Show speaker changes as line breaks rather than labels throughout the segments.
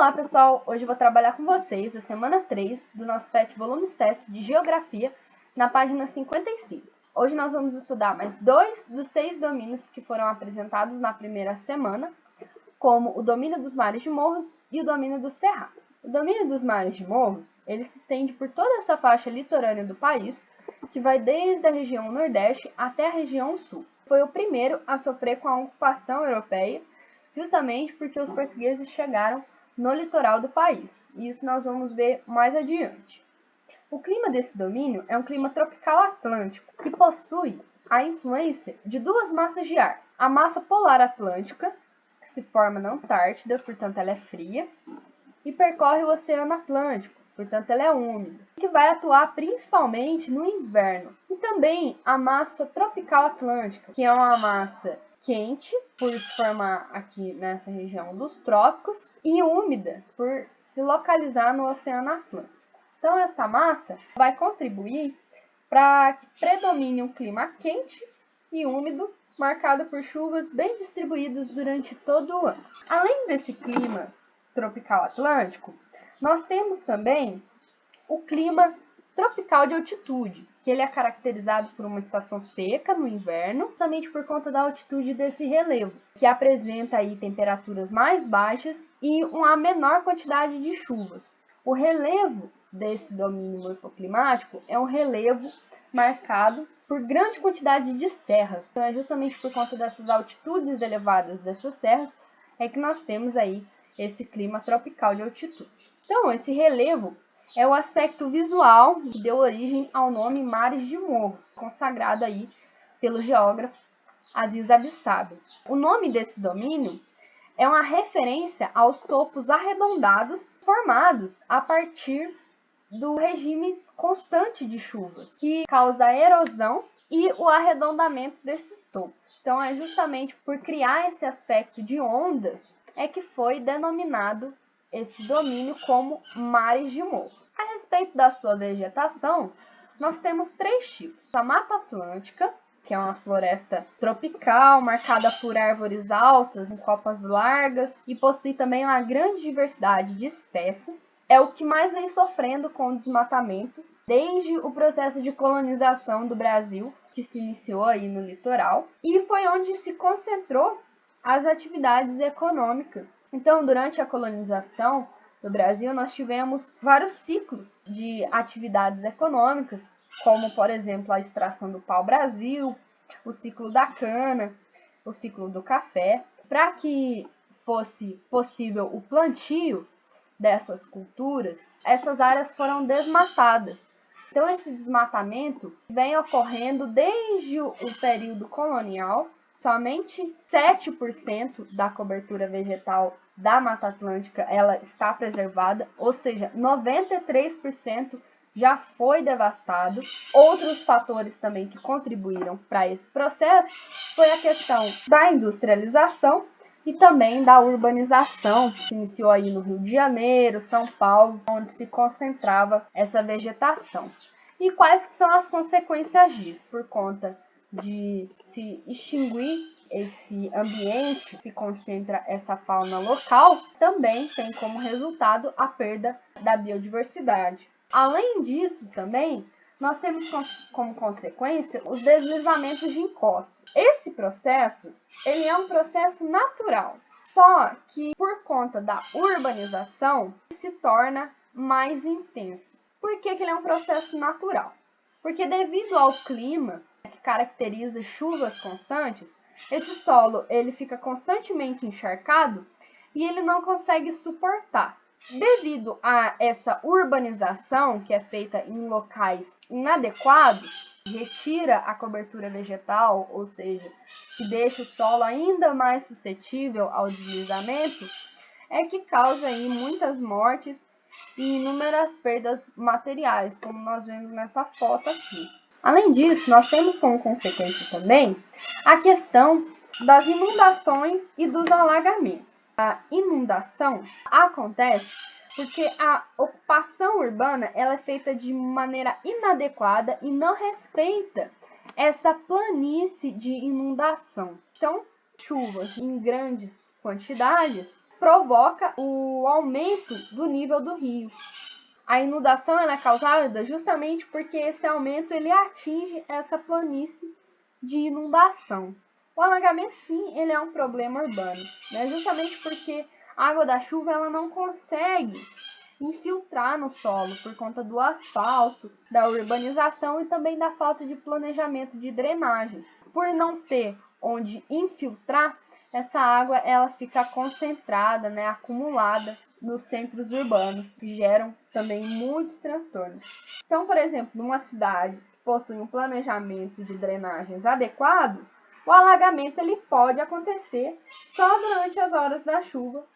Olá pessoal, hoje eu vou trabalhar com vocês a semana 3 do nosso PET volume 7 de Geografia, na página 55. Hoje nós vamos estudar mais 2 dos 6 domínios que foram apresentados na primeira semana, como o domínio dos mares de morros e o domínio do cerrado. O domínio dos mares de morros, ele se estende por toda essa faixa litorânea do país, que vai desde a região nordeste até a região sul. Foi o primeiro a sofrer com a ocupação europeia, justamente porque os portugueses chegaram no litoral do país, e isso nós vamos ver mais adiante. O clima desse domínio é um clima tropical atlântico, que possui a influência de duas massas de ar. A massa polar atlântica, que se forma na Antártida, portanto ela é fria, e percorre o Oceano Atlântico, portanto ela é úmida, que vai atuar principalmente no inverno. E também a massa tropical atlântica, que é uma massa quente, por se formar aqui nessa região dos trópicos, e úmida, por se localizar no Oceano Atlântico. Então, essa massa vai contribuir para que predomine um clima quente e úmido, marcado por chuvas bem distribuídas durante todo o ano. Além desse clima tropical atlântico, nós temos também o clima tropical de altitude, que ele é caracterizado por uma estação seca no inverno, somente por conta da altitude desse relevo, que apresenta aí temperaturas mais baixas e uma menor quantidade de chuvas. O relevo desse domínio morfoclimático é um relevo marcado por grande quantidade de serras. Então, é justamente por conta dessas altitudes elevadas dessas serras é que nós temos aí esse clima tropical de altitude. Então, esse relevo é o aspecto visual que deu origem ao nome Mares de Morros, consagrado aí pelo geógrafo Aziz Abissado. O nome desse domínio é uma referência aos topos arredondados formados a partir do regime constante de chuvas, que causa a erosão e o arredondamento desses topos. Então, é justamente por criar esse aspecto de ondas é que foi denominado esse domínio como Mares de Morros. A respeito da sua vegetação, nós temos 3 tipos. A Mata Atlântica, que é uma floresta tropical, marcada por árvores altas, em copas largas, e possui também uma grande diversidade de espécies. É o que mais vem sofrendo com o desmatamento, desde o processo de colonização do Brasil, que se iniciou aí no litoral, e foi onde se concentrou as atividades econômicas. Então, durante a colonização do Brasil, nós tivemos vários ciclos de atividades econômicas, como, por exemplo, a extração do pau-brasil, o ciclo da cana, o ciclo do café. Para que fosse possível o plantio dessas culturas, essas áreas foram desmatadas. Então, esse desmatamento vem ocorrendo desde o período colonial. Somente 7% da cobertura vegetal da Mata Atlântica ela está preservada, ou seja, 93% já foi devastado. Outros fatores também que contribuíram para esse processo foi a questão da industrialização e também da urbanização, que se iniciou aí no Rio de Janeiro, São Paulo, onde se concentrava essa vegetação. E quais que são as consequências disso? Por conta de se extinguir esse ambiente, se concentra essa fauna local, também tem como resultado a perda da biodiversidade. Além disso, também, nós temos como consequência os deslizamentos de encosta. Esse processo, ele é um processo natural, só que por conta da urbanização, se torna mais intenso. Por que ele é um processo natural? Porque devido ao clima, que caracteriza chuvas constantes, esse solo ele fica constantemente encharcado e ele não consegue suportar. Devido a essa urbanização, que é feita em locais inadequados, retira a cobertura vegetal, ou seja, que deixa o solo ainda mais suscetível ao deslizamento, é que causa aí muitas mortes e inúmeras perdas materiais, como nós vemos nessa foto aqui. Além disso, nós temos como consequência também a questão das inundações e dos alagamentos. A inundação acontece porque a ocupação urbana ela é feita de maneira inadequada e não respeita essa planície de inundação. Então, chuvas em grandes quantidades provoca o aumento do nível do rio. A inundação ela é causada justamente porque esse aumento ele atinge essa planície de inundação. O alagamento, sim, ele é um problema urbano, né? Justamente porque a água da chuva ela não consegue infiltrar no solo por conta do asfalto, da urbanização e também da falta de planejamento de drenagem. Por não ter onde infiltrar, essa água ela fica concentrada, né, acumulada nos centros urbanos, que geram também muitos transtornos. Então, por exemplo, numa cidade que possui um planejamento de drenagens adequado, o alagamento ele pode acontecer só durante as horas da chuva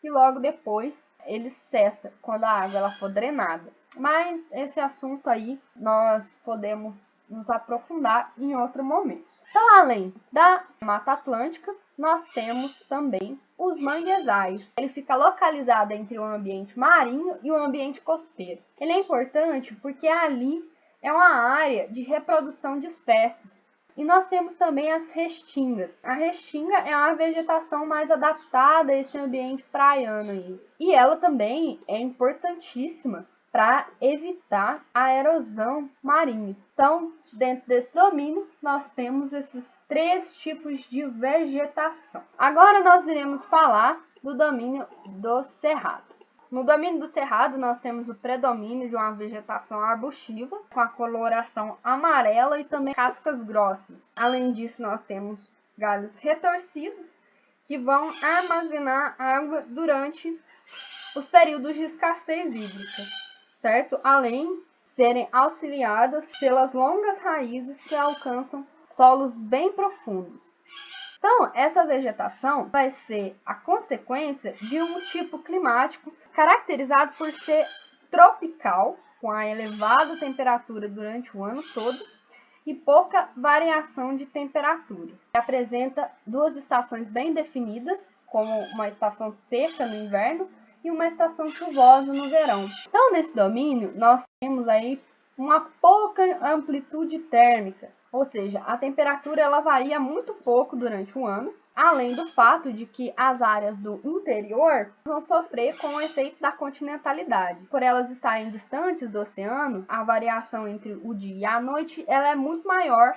e logo depois ele cessa quando a água ela for drenada. Mas esse assunto aí nós podemos nos aprofundar em outro momento. Então, além da Mata Atlântica, nós temos também os manguezais. Ele fica localizado entre o ambiente marinho e o ambiente costeiro. Ele é importante porque ali é uma área de reprodução de espécies. E nós temos também as restingas. A restinga é uma vegetação mais adaptada a esse ambiente praiano aí. E ela também é importantíssima para evitar a erosão marinha. Então, dentro desse domínio, nós temos esses 3 tipos de vegetação. Agora nós iremos falar do domínio do cerrado. No domínio do cerrado, nós temos o predomínio de uma vegetação arbustiva, com a coloração amarela e também cascas grossas. Além disso, nós temos galhos retorcidos, que vão armazenar água durante os períodos de escassez hídrica, certo? Além de serem auxiliadas pelas longas raízes que alcançam solos bem profundos. Então, essa vegetação vai ser a consequência de um tipo climático caracterizado por ser tropical, com a elevada temperatura durante o ano todo e pouca variação de temperatura. Apresenta 2 estações bem definidas, como uma estação seca no inverno e uma estação chuvosa no verão. Então, nesse domínio, nós temos aí uma pouca amplitude térmica, ou seja, a temperatura ela varia muito pouco durante o ano, além do fato de que as áreas do interior vão sofrer com o efeito da continentalidade. Por elas estarem distantes do oceano, a variação entre o dia e a noite ela é muito maior,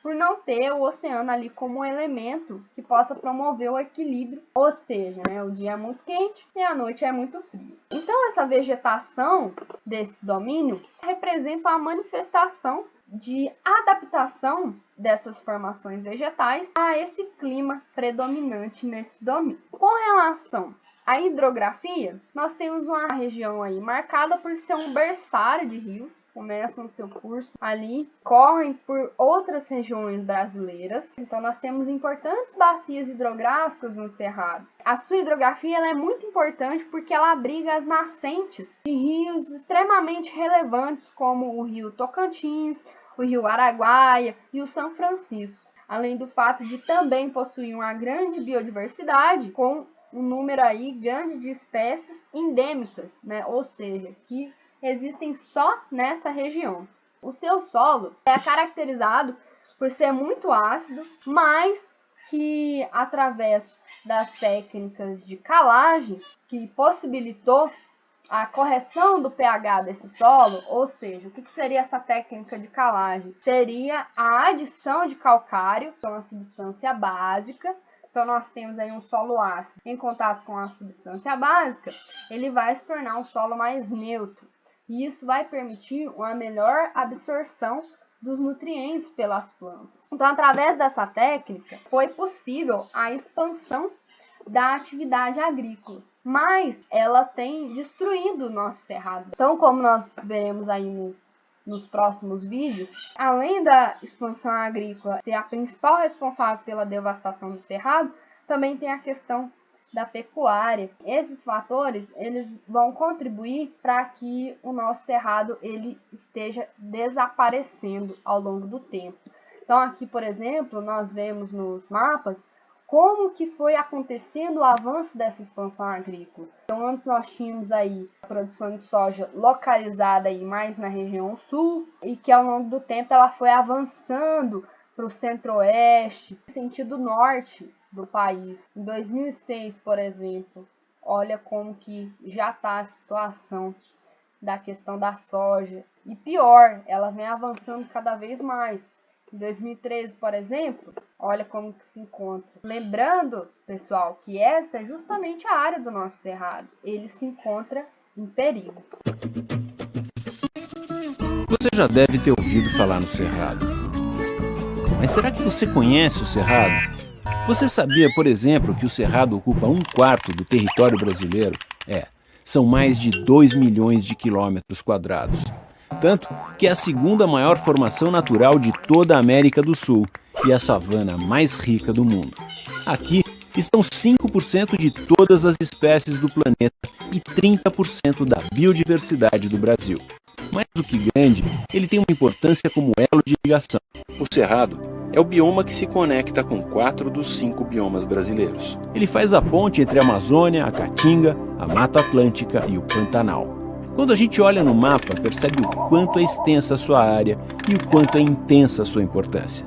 por não ter o oceano ali como elemento que possa promover o equilíbrio, ou seja, né, o dia é muito quente e a noite é muito fria. Então, essa vegetação desse domínio representa a manifestação de adaptação dessas formações vegetais a esse clima predominante nesse domínio. Com relação à hidrografia, nós temos uma região aí marcada por ser um berçário de rios, começam seu curso ali, correm por outras regiões brasileiras. Então nós temos importantes bacias hidrográficas no Cerrado. A sua hidrografia ela é muito importante porque ela abriga as nascentes de rios extremamente relevantes como o rio Tocantins, o rio Araguaia e o São Francisco, além do fato de também possuir uma grande biodiversidade com um número aí grande de espécies endêmicas, né? Ou seja, que existem só nessa região. O seu solo é caracterizado por ser muito ácido, mas que através das técnicas de calagem que possibilitou a correção do pH desse solo, ou seja, o que seria essa técnica de calagem? Seria a adição de calcário, que é uma substância básica. Então, nós temos aí um solo ácido em contato com a substância básica, ele vai se tornar um solo mais neutro. E isso vai permitir uma melhor absorção dos nutrientes pelas plantas. Então, através dessa técnica, foi possível a expansão da atividade agrícola, mas ela tem destruído o nosso cerrado. Então, como nós veremos aí nos próximos vídeos, além da expansão agrícola ser a principal responsável pela devastação do cerrado, também tem a questão da pecuária. Esses fatores eles vão contribuir para que o nosso cerrado ele esteja desaparecendo ao longo do tempo. Então, aqui, por exemplo, nós vemos nos mapas como que foi acontecendo o avanço dessa expansão agrícola. Então, antes nós tínhamos aí a produção de soja localizada aí mais na região sul e que ao longo do tempo ela foi avançando para o centro-oeste, sentido norte do país. Em 2006, por exemplo, olha como que já está a situação da questão da soja. E pior, ela vem avançando cada vez mais. Em 2013, por exemplo, olha como que se encontra. Lembrando, pessoal, que essa é justamente a área do nosso cerrado. Ele se encontra em perigo.
Você já deve ter ouvido falar no cerrado. Mas será que você conhece o cerrado? Você sabia, por exemplo, que o cerrado ocupa 1/4 do território brasileiro? São mais de 2 milhões de quilômetros quadrados. Tanto que é a segunda maior formação natural de toda a América do Sul e a savana mais rica do mundo. Aqui estão 5% de todas as espécies do planeta e 30% da biodiversidade do Brasil. Mais do que grande, ele tem uma importância como elo de ligação. O cerrado é o bioma que se conecta com 4 dos 5 biomas brasileiros. Ele faz a ponte entre a Amazônia, a Caatinga, a Mata Atlântica e o Pantanal. Quando a gente olha no mapa, percebe o quanto é extensa a sua área e o quanto é intensa a sua importância.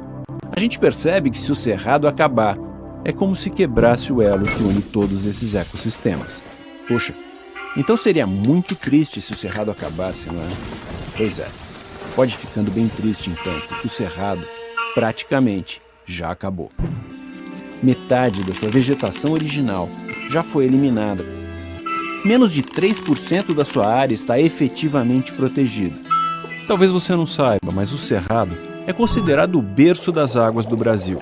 A gente percebe que se o cerrado acabar, é como se quebrasse o elo que une todos esses ecossistemas. Poxa, então seria muito triste se o cerrado acabasse, não é? Pois é, pode ficando bem triste então, porque o cerrado praticamente já acabou. Metade da sua vegetação original já foi eliminada. Menos de 3% da sua área está efetivamente protegida. Talvez você não saiba, mas o cerrado é considerado o berço das águas do Brasil.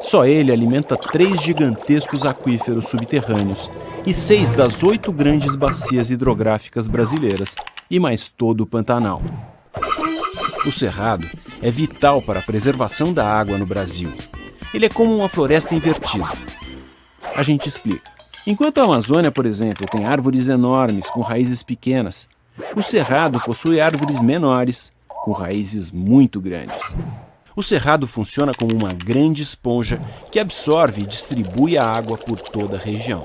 Só ele alimenta 3 gigantescos aquíferos subterrâneos e 6 das 8 grandes bacias hidrográficas brasileiras e mais todo o Pantanal. O cerrado é vital para a preservação da água no Brasil. Ele é como uma floresta invertida. A gente explica. Enquanto a Amazônia, por exemplo, tem árvores enormes com raízes pequenas, o cerrado possui árvores menores com raízes muito grandes. O cerrado funciona como uma grande esponja que absorve e distribui a água por toda a região.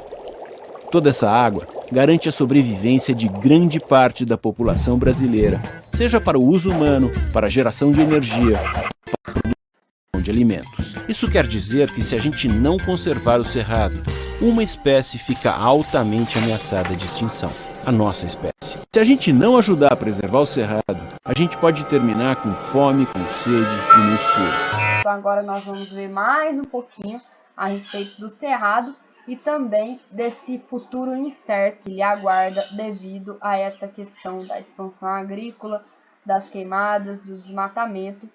Toda essa água garante a sobrevivência de grande parte da população brasileira, seja para o uso humano, para a geração de energia, para a produção de alimentos. Isso quer dizer que se a gente não conservar o cerrado, uma espécie fica altamente ameaçada de extinção, a nossa espécie. Se a gente não ajudar a preservar o cerrado, a gente pode terminar com fome, com sede e no escuro.
Então agora nós vamos ver mais um pouquinho a respeito do cerrado e também desse futuro incerto que lhe aguarda devido a essa questão da expansão agrícola, das queimadas, do desmatamento,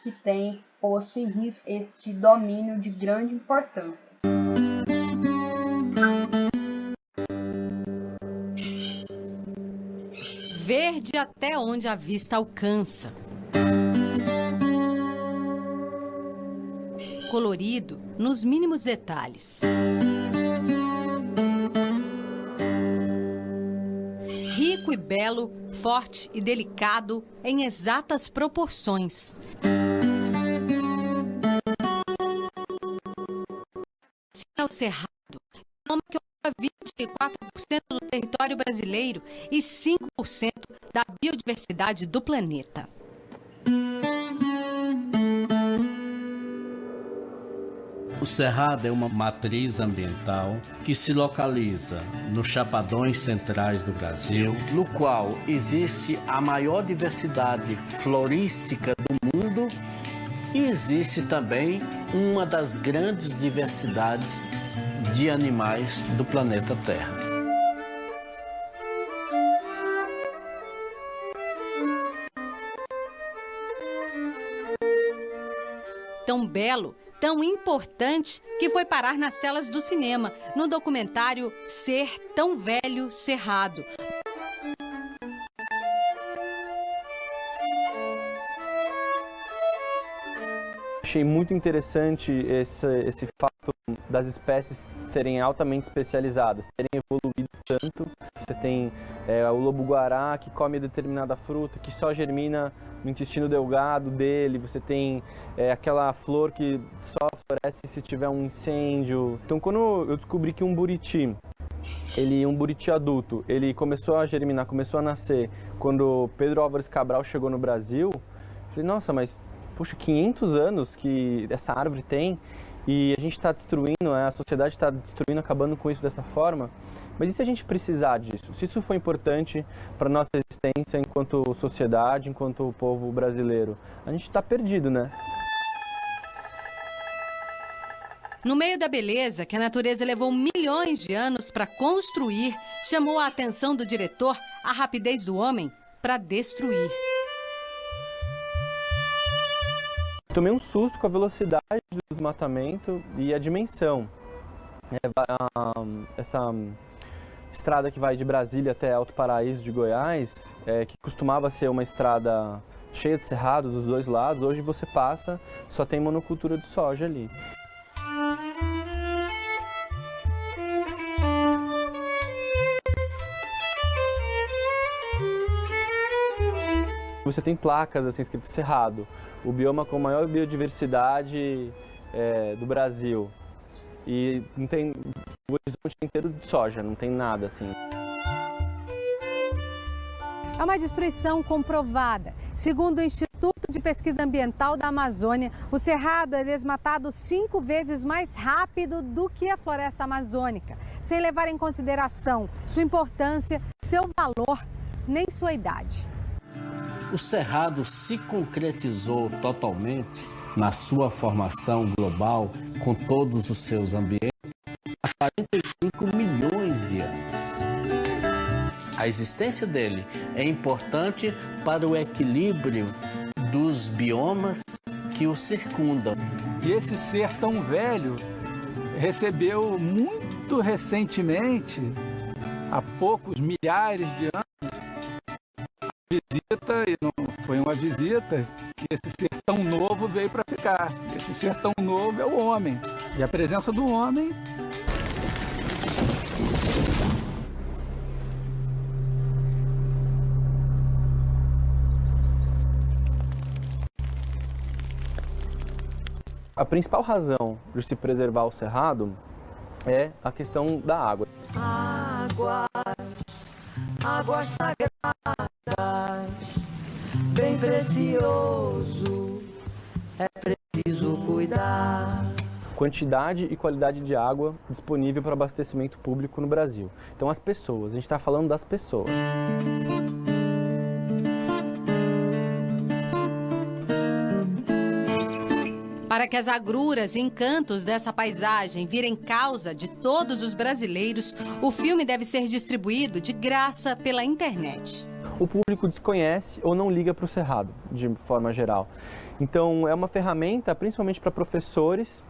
que tem posto em risco esse domínio de grande importância.
Verde até onde a vista alcança. Colorido nos mínimos detalhes. Rico e belo, forte e delicado em exatas proporções. É o cerrado, bioma que ocupa 24% do território brasileiro e 5% da biodiversidade do planeta.
O cerrado é uma matriz ambiental que se localiza nos chapadões centrais do Brasil, no qual existe a maior diversidade florística do mundo e existe também uma das grandes diversidades de animais do planeta Terra.
Tão belo, tão importante, que foi parar nas telas do cinema, no documentário Ser Tão Velho Cerrado.
Achei muito interessante esse fato das espécies serem altamente especializadas, terem evoluído tanto. Você tem o lobo-guará que come determinada fruta, que só germina no intestino delgado dele. Você tem aquela flor que só floresce se tiver um incêndio. Então, quando eu descobri que um buriti adulto, ele começou a germinar, começou a nascer quando Pedro Álvares Cabral chegou no Brasil, eu falei, nossa, mas puxa, 500 anos que essa árvore tem, E a gente está destruindo, a sociedade está destruindo, acabando com isso dessa forma. Mas e se a gente precisar disso? Se isso for importante para a nossa existência enquanto sociedade, enquanto povo brasileiro, a gente está perdido, né?
No meio da beleza que a natureza levou milhões de anos para construir, chamou a atenção do diretor a rapidez do homem para destruir.
Tomei um susto com a velocidade do desmatamento e a dimensão. Essa estrada que vai de Brasília até Alto Paraíso de Goiás, que costumava ser uma estrada cheia de cerrado dos dois lados, hoje você passa, só tem monocultura de soja ali. Você tem placas assim escrito Cerrado, o bioma com maior biodiversidade do Brasil. E não tem o horizonte inteiro de soja, não tem nada assim.
É uma destruição comprovada. Segundo o Instituto de Pesquisa Ambiental da Amazônia, o cerrado é desmatado 5 vezes mais rápido do que a floresta amazônica, sem levar em consideração sua importância, seu valor, nem sua idade.
O cerrado se concretizou totalmente na sua formação global, com todos os seus ambientes, há 45 milhões de anos. A existência dele é importante para o equilíbrio dos biomas que o circundam.
E esse ser tão velho recebeu muito recentemente, há poucos milhares de anos, a visita, e não foi uma visita, que esse ser tão novo veio para ficar. Esse ser tão novo é o homem. E a presença do homem
A principal razão de se preservar o cerrado é a questão da água.
Águas sagradas, bem precioso, é preciso cuidar.
Quantidade e qualidade de água disponível para abastecimento público no Brasil. Então as pessoas, a gente está falando das pessoas.
Para que as agruras e encantos dessa paisagem virem causa de todos os brasileiros, o filme deve ser distribuído de graça pela internet.
O público desconhece ou não liga para o cerrado, de forma geral. Então é uma ferramenta, principalmente para professores,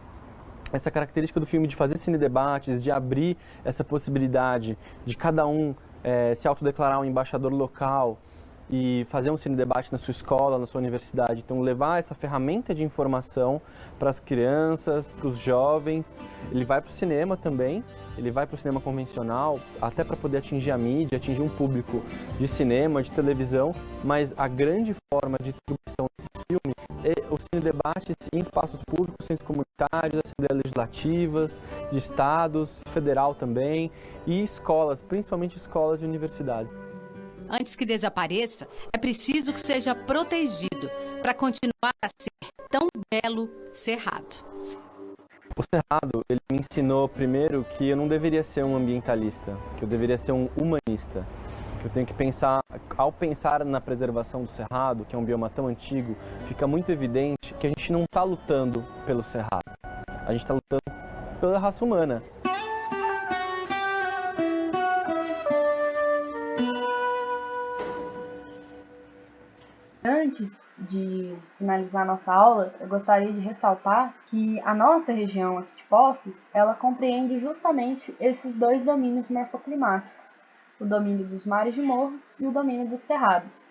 essa característica do filme de fazer cinedebates, de abrir essa possibilidade de cada um se autodeclarar um embaixador local e fazer um cinedebate na sua escola, na sua universidade. Então levar essa ferramenta de informação para as crianças, para os jovens. Ele vai para o cinema também, ele vai para o cinema convencional, até para poder atingir a mídia, atingir um público de cinema, de televisão, mas a grande forma de distribuição desse filme é os cinedebates em espaços públicos, centros comunitários, assembleias legislativas, de estados, federal também, e escolas, principalmente escolas e universidades.
Antes que desapareça, é preciso que seja protegido para continuar a ser tão belo cerrado.
O cerrado, ele me ensinou primeiro que eu não deveria ser um ambientalista, que eu deveria ser um humanista. Que eu tenho que pensar, ao pensar na preservação do cerrado, que é um bioma tão antigo, fica muito evidente que a gente não está lutando pelo cerrado. A gente está lutando pela raça humana.
Antes de finalizar nossa aula, eu gostaria de ressaltar que a nossa região aqui de Poços, ela compreende justamente esses dois domínios morfoclimáticos, o domínio dos mares de morros e o domínio dos cerrados.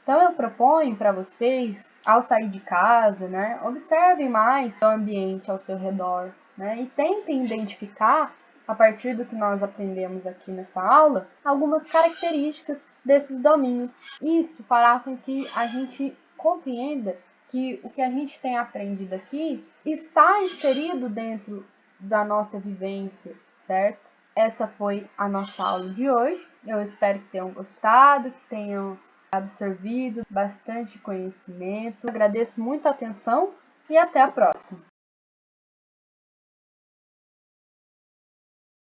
Então eu proponho para vocês, ao sair de casa, observem mais o ambiente ao seu redor, e tentem identificar, a partir do que nós aprendemos aqui nessa aula, algumas características desses domínios. Isso fará com que a gente compreenda que o que a gente tem aprendido aqui está inserido dentro da nossa vivência, certo? Essa foi a nossa aula de hoje. Eu espero que tenham gostado, que tenham absorvido bastante conhecimento. Agradeço muito a atenção e até a próxima!